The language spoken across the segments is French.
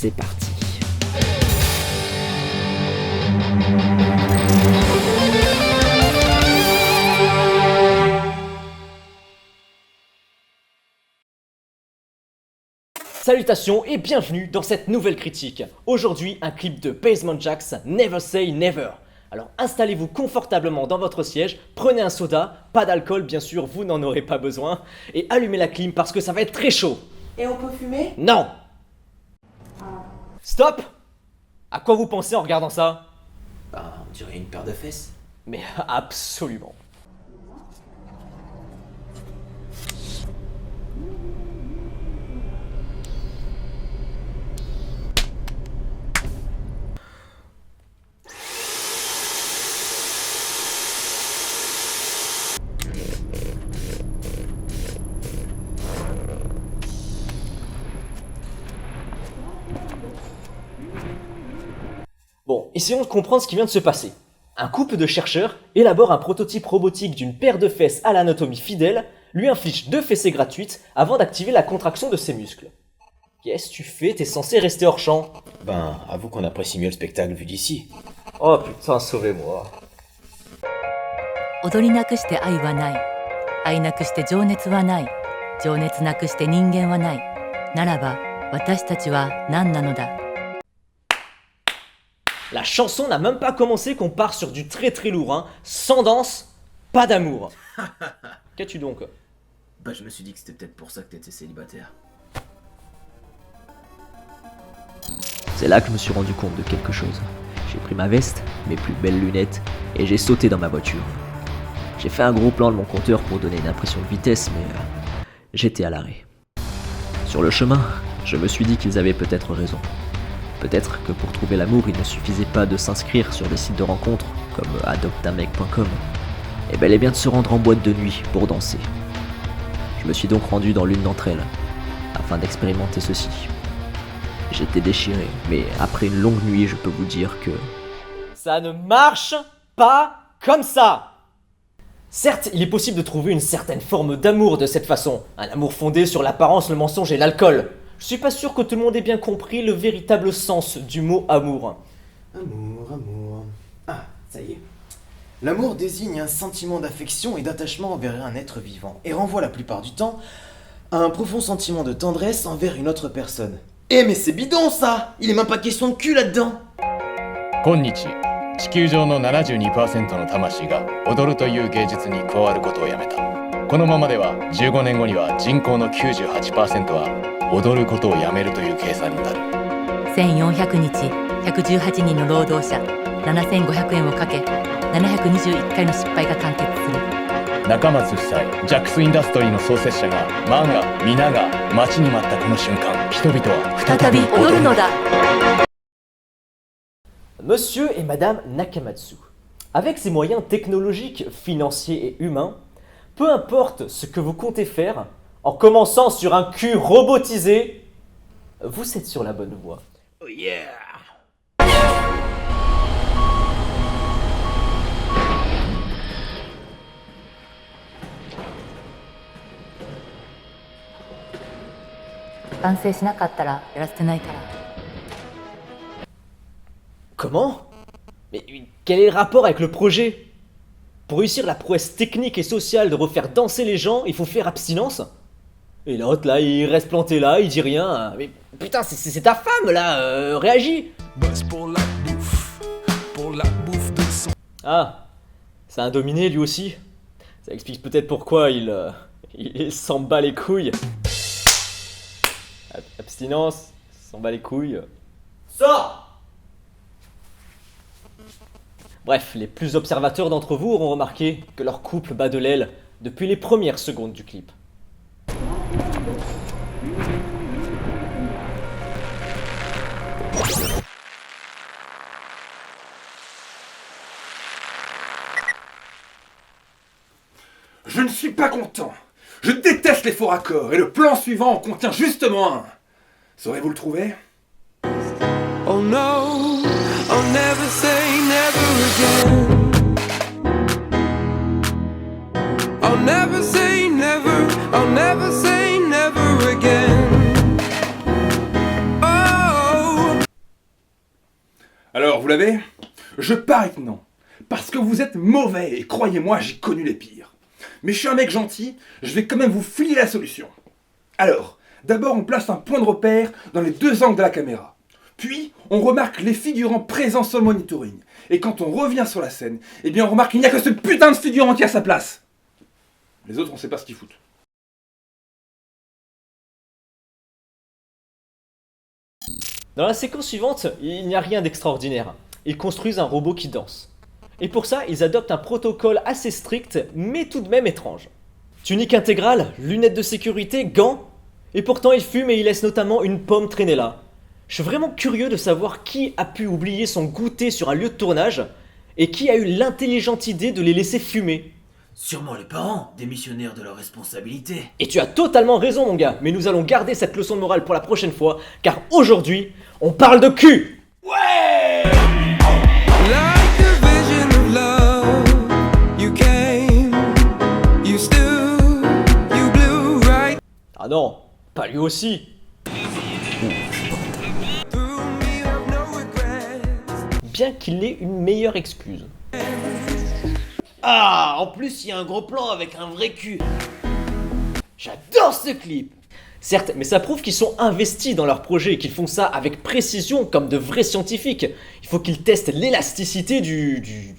c'est parti. Salutations et bienvenue dans cette nouvelle critique. Aujourd'hui, un clip de Basement Jaxx, Never Say Never. Alors installez-vous confortablement dans votre siège, prenez un soda, pas d'alcool bien sûr, vous n'en aurez pas besoin, et allumez la clim parce que ça va être très chaud. Et on peut fumer ? Non. Stop. À quoi vous pensez en regardant ça ? On dirait une paire de fesses. Mais absolument. Bon, essayons de comprendre ce qui vient de se passer. Un couple de chercheurs élabore un prototype robotique d'une paire de fesses à l'anatomie fidèle, lui inflige 2 fessées gratuites avant d'activer la contraction de ses muscles. Qu'est-ce que tu fais ? T'es censé rester hors champ. Avoue qu'on apprécie mieux le spectacle vu d'ici. Oh putain, sauvez-moi. 踊りなくして愛はない。愛なくして情熱はない。情熱なくして人間はない。ならば私たちは何なのだ。 La chanson n'a même pas commencé qu'on part sur du très très lourd, hein. Sans danse, pas d'amour. Qu'as-tu donc ? Je me suis dit que c'était peut-être pour ça que t'étais célibataire. C'est là que je me suis rendu compte de quelque chose. J'ai pris ma veste, mes plus belles lunettes, et j'ai sauté dans ma voiture. J'ai fait un gros plan de mon compteur pour donner une impression de vitesse, mais j'étais à l'arrêt. Sur le chemin, je me suis dit qu'ils avaient peut-être raison. Peut-être que pour trouver l'amour, il ne suffisait pas de s'inscrire sur des sites de rencontres, comme adoptamec.com, et bel et bien de se rendre en boîte de nuit pour danser. Je me suis donc rendu dans l'une d'entre elles, afin d'expérimenter ceci. J'étais déchiré, mais après une longue nuit, je peux vous dire que... ça ne marche pas comme ça! Certes, il est possible de trouver une certaine forme d'amour de cette façon, un amour fondé sur l'apparence, le mensonge et l'alcool. Je suis pas sûr que tout le monde ait bien compris le véritable sens du mot amour. Amour. Ah, ça y est. L'amour désigne un sentiment d'affection et d'attachement envers un être vivant, et renvoie la plupart du temps à un profond sentiment de tendresse envers une autre personne. Eh mais c'est bidon ça! Il est même pas question de cul là-dedans! 今日地球上の 72% の魂が踊るという芸術に加わることをやめた。このままでは15年後には人口の 98% は踊ることをやめるという計算になる。1400日118人の労働者7500円をかけ721回の失敗が完結する。中松夫妻ジャックスインダストリーの創設者がマンガ皆が待ちに待ったこの瞬間、人々は再び踊るのだ。 Monsieur et Madame Nakamatsu, avec ces moyens technologiques, financiers et humains, peu importe ce que vous comptez faire, en commençant sur un cul robotisé, vous êtes sur la bonne voie. Oh yeah! Comment ? Mais quel est le rapport avec le projet ? Pour réussir la prouesse technique et sociale de refaire danser les gens, il faut faire abstinence ? Et l'autre là, il reste planté là, il dit rien. Mais putain, c'est ta femme là, réagis ! Ah, c'est un dominé lui aussi. Ça explique peut-être pourquoi il s'en bat les couilles. Abstinence, s'en bat les couilles. Sors ! Bref, les plus observateurs d'entre vous auront remarqué que leur couple bat de l'aile depuis les premières secondes du clip. Je ne suis pas content. Je déteste les faux raccords et le plan suivant en contient justement un. Saurez-vous le trouver ? Oh no, I'll never say never again. I'll never say never, I'll never say never again. Oh l'avez? Je parie que non. Parce que vous êtes mauvais, et croyez-moi, j'ai connu les pires. Mais je suis un mec gentil, je vais quand même vous filer la solution. Alors, d'abord on place un point de repère dans les deux angles de la caméra. Puis, on remarque les figurants présents sur le monitoring. Et quand on revient sur la scène, eh bien on remarque qu'il n'y a que ce putain de figurant qui a sa place. Les autres, on sait pas ce qu'ils foutent. Dans la séquence suivante, il n'y a rien d'extraordinaire. Ils construisent un robot qui danse. Et pour ça, ils adoptent un protocole assez strict, mais tout de même étrange. Tunique intégrale, lunettes de sécurité, gants. Et pourtant, ils fument et ils laissent notamment une pomme traîner là. Je suis vraiment curieux de savoir qui a pu oublier son goûter sur un lieu de tournage et qui a eu l'intelligente idée de les laisser fumer. Sûrement les parents, démissionnaires de leurs responsabilités. Et tu as totalement raison mon gars, mais nous allons garder cette leçon de morale pour la prochaine fois, car aujourd'hui, on parle de cul. Like a vision of love, you came, you stood, you blew right Ah non, pas lui aussi. through me, you have no regrets. Bien qu'il ait une meilleure excuse. Ah, en plus, il y a un gros plan avec un vrai cul. J'adore ce clip. Certes, mais ça prouve qu'ils sont investis dans leur projet et qu'ils font ça avec précision comme de vrais scientifiques. Il faut qu'ils testent l'élasticité du...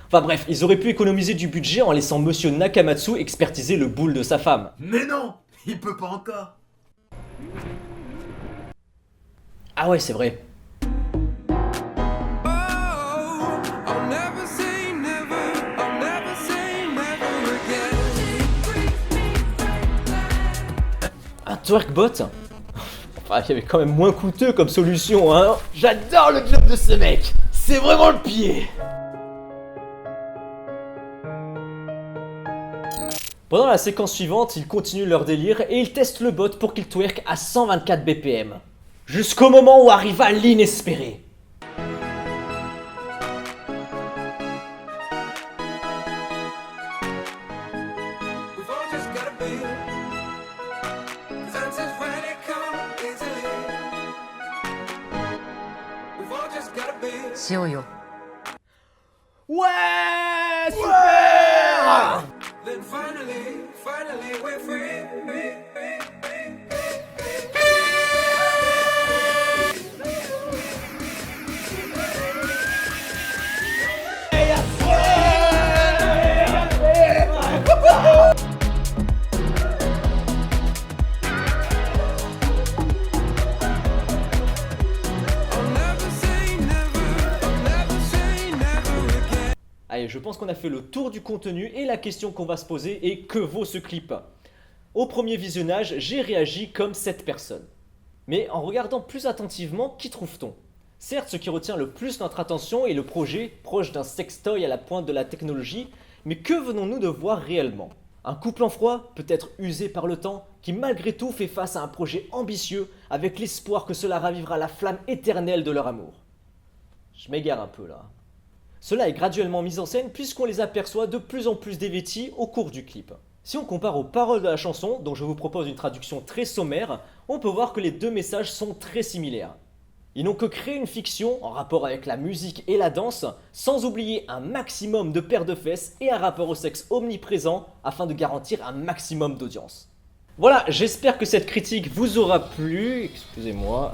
Enfin bref, ils auraient pu économiser du budget en laissant Monsieur Nakamatsu expertiser le boule de sa femme. Mais non, il peut pas encore. Ah ouais, c'est vrai. Oh, I'll never say never, I'll never say never again. Un twerkbot. Enfin, il y avait quand même moins coûteux comme solution, hein. J'adore le job de ce mec. C'est vraiment le pied. Pendant la séquence suivante, ils continuent leur délire et ils testent le bot pour qu'il twerk à 124 BPM. Jusqu'au moment où arriva l'inespéré. We've all just gotta be, 'cause answers rarely come easily. We've all just gotta be. しようよ Ouais, super. Then finally we're free. I'll never say never, I'll never say never again. Allez, je pense qu'on a fait le tour du contenu et la question qu'on va se poser est que vaut ce clip? Au premier visionnage, j'ai réagi comme cette personne. Mais en regardant plus attentivement, qu'y trouve-t-on? Certes, ce qui retient le plus notre attention est le projet, proche d'un sextoy à la pointe de la technologie, mais que venons-nous de voir réellement? Un couple en froid, peut-être usé par le temps, qui malgré tout fait face à un projet ambitieux, avec l'espoir que cela ravivera la flamme éternelle de leur amour. Je m'égare un peu là. Cela est graduellement mis en scène puisqu'on les aperçoit de plus en plus dévêtis au cours du clip. Si on compare aux paroles de la chanson, dont je vous propose une traduction très sommaire, on peut voir que les deux messages sont très similaires. Ils n'ont que créé une fiction en rapport avec la musique et la danse, sans oublier un maximum de paires de fesses et un rapport au sexe omniprésent afin de garantir un maximum d'audience. Voilà, j'espère que cette critique vous aura plu. Excusez-moi.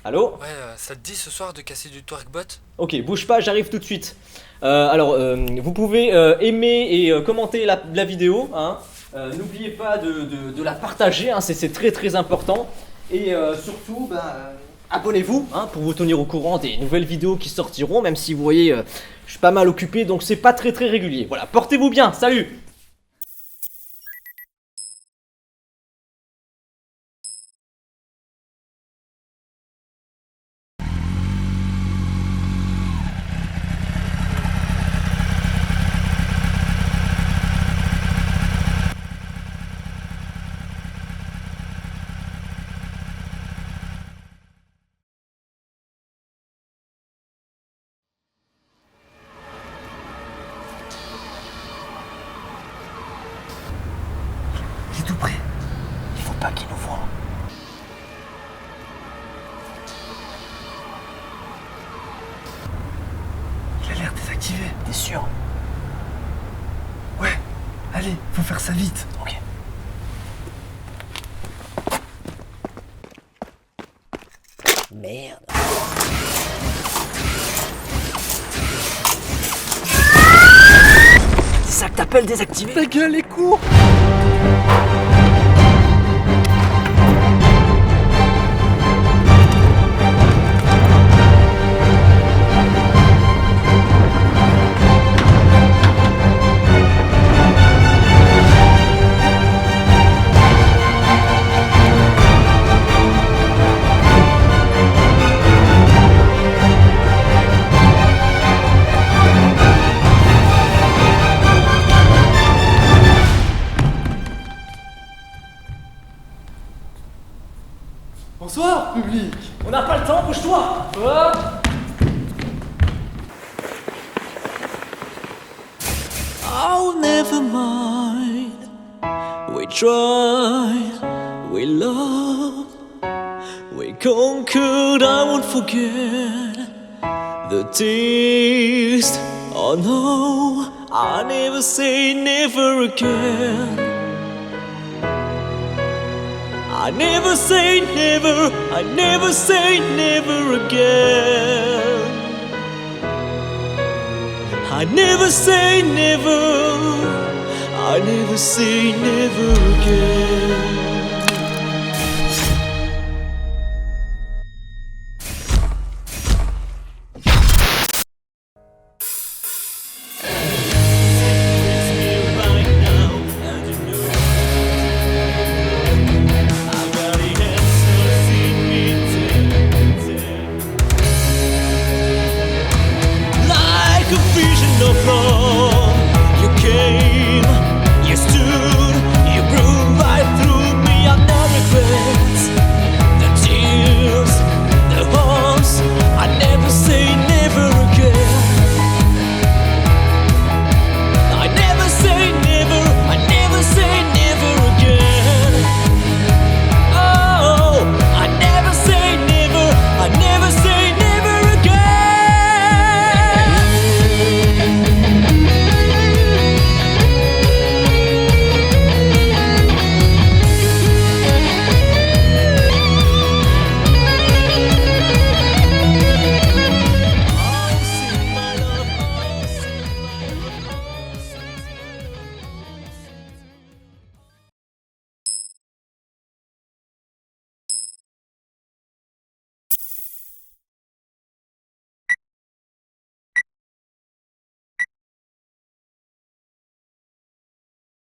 Allô ? Ouais, ça te dit ce soir de casser du twerkbot? Ok, bouge pas, j'arrive tout de suite. Vous pouvez aimer et commenter la vidéo. Hein. N'oubliez pas de la partager, hein, c'est très très important. Et surtout, abonnez-vous hein, pour vous tenir au courant des nouvelles vidéos qui sortiront, même si vous voyez, je suis pas mal occupé, donc c'est pas très très régulier. Voilà, portez-vous bien, salut! Il a l'air désactivé. T'es sûr? Ouais. Allez, faut faire ça vite. Ok. Merde. C'est ça que t'appelles désactiver? Ta gueule et cours. Bonsoir, public. On n'a pas le temps, bouge-toi! Oh, never mind. We tried, we loved, we conquered. I won't forget the taste. Oh no, I never say never again. I never say never, I never say never again. I never say never, I never say never again.